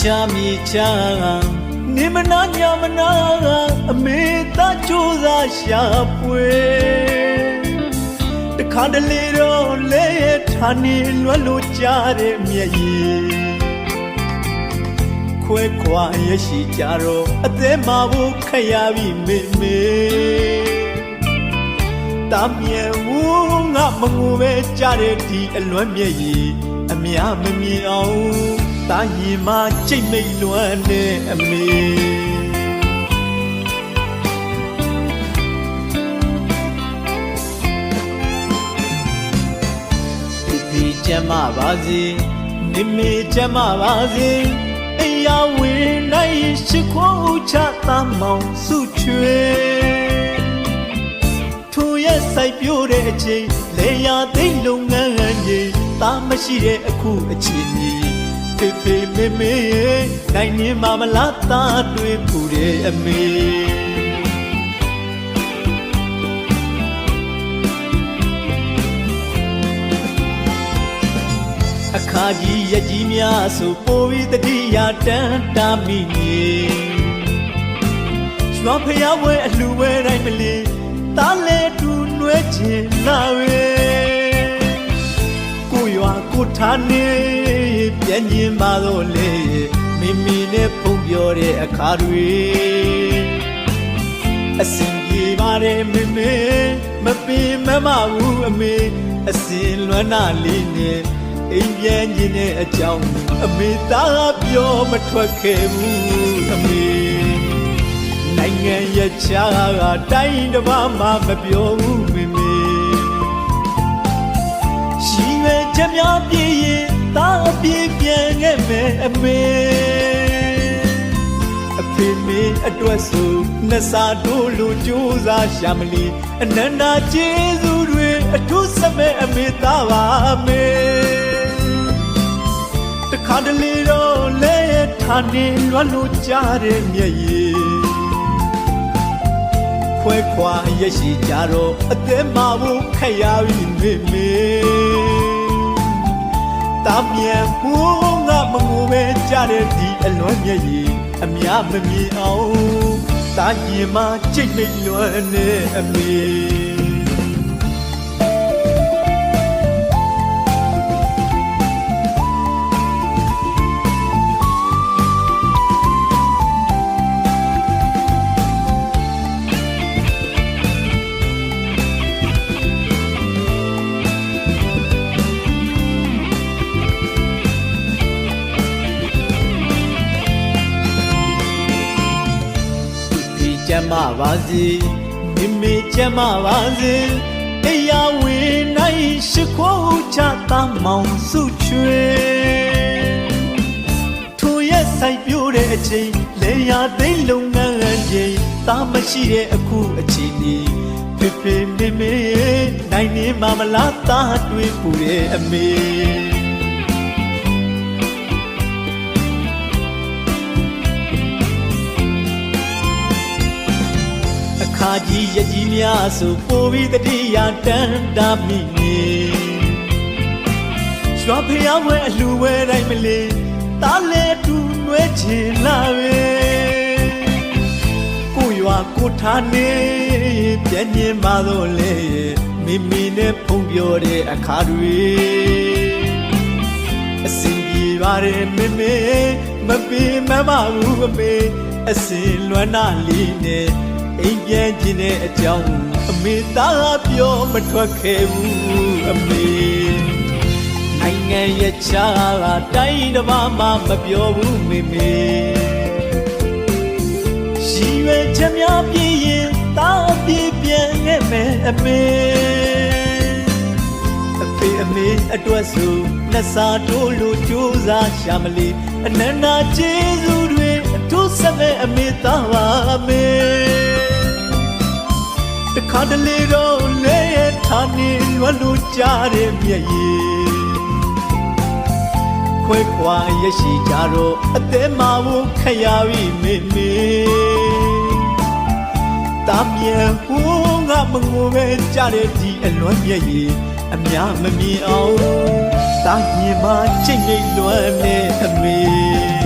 cha ni mana nya mana ame ta choza sha pwe ta kha de le ro le thani lwa lo cha de mye yi khwe khwa ye shi cha ro athe ma bu khaya bi me me ta mye wu nga ma ngu be cha de di alwan mye yi amya ma mye aung ta yi ma chait mei lwan ne ame di chama ba si ni me chama ba si aya win nai shi kho cha ta maung su chwe thu ye sai pyo de a chain le ya thai long ngan ji ta ma shi de aku a chin ni Pepe meme nai ni ma ma la ta twe phu de ame Akha ji ya ji mya so po wi tati ya tan ta mi ni Shwa phaya we a lu we dai ma le ta le tu nwe chin na we Ko ywa ko tha ne ပြန်ကျင်ပါတော့လေမိမိနဲ့ဖုံပြောတဲ့အခါတွေအစင်ပြေပါတယ်မမေမပင်မမဘူးအမေအစင်လွမ်းနာလေးနဲ့အိမ်ပြန်ကျင်တဲ့အကြောင်းအမေသားပြောမထွက်ခဲ့ဘူးအမေနိုင်ငံရချာကတိုင်းတစ်ပါးမှမပြောဘူးမမေရှိရွယ်ချက်များပြည့်ရင်တာပြေပြန်ခဲ့မယ်အမေအဖေမေအတွက်ဆိုနှစ်စာတို့လိုကြိုးစားရှာမလီအနန္တကျေးဇူးတွေအထူးစမဲ့အမေသားပါမေတခါတလေတော့လဲထားနေလွတ်လို့ကြားတဲ့မျက်ရည်ခွဲခွာရရှိကြတော့အသက်မဖို့ခက်ရပြီမေမေတာမြန်ဘူးငါမငိုပဲကြားတဲ့ဒီအလွန်မျက်ရည်အများမမြင်အောင်တာကြီးမှကြိတ်မိတ်လွန်နေအမေကျမပါစေမိမိကျမပါစေတရားဝင်နိုင်ရှိခိုးချတာမောင်စုချွေထိုရဲ့ဆိုင်ပြိုးတဲ့အချိန်လေယာသိမ်းလုပ်ငန်းချိန်တာမရှိတဲ့အခုအချိန်ဒီဖေဖေမေမေနိုင်နေမမလားတာတွေးပူတဲ့အမေခါကြီးရကြီးများဆိုပိုပြီးတတိယတန်တာမိနေရွာဖျားဝဲအလှဝဲတိုင်းမလေးတားလဲတူနွဲချင်လာပဲကိုရွာကိုထားနေပြန်ညင်ပါတော့လေမိမိနဲ့ဖုံပြောတဲ့အခါတွေအစင်ပြေပါတယ်မေမေမပင်မမဘူးအမေအစင်လွမ်းနာလေးနဲ့အိမ်ပြန်ကျင်တဲ့အကြောင်းအမေသားပြောမထွက်ခဲ့ဘူးအမေနိုင်ငံရချာကတိုင်းတစ်ပါးမှမပြောဘူးမေမေရှိရွယ်ချက်များပြည့်ရင်သားပြည့်ပြန်ခဲ့မယ်အမေအဖေအမေအတွက်ဆိုနှစ်စာတိုးလို့ကြိုးစားရှာမလီအနန္တကျေးဇူးတွေအထူးဆက်မဲ့အမေသားပါမေတခါတလေတော့လဲထားနေလွတ်လို့ကြားတဲ့မျက်ရည်ခွဲခွာရရှိကြတော့အသက်မဖို့ခက်ရပြီမေမေတာမြန်ဟိုးငါမငိုပဲကြားတဲ့ဒီအလွန်မျက်ရည်အများမမြင်အောင်တာညင်မချိတ်နေလွမ်းနေအမေ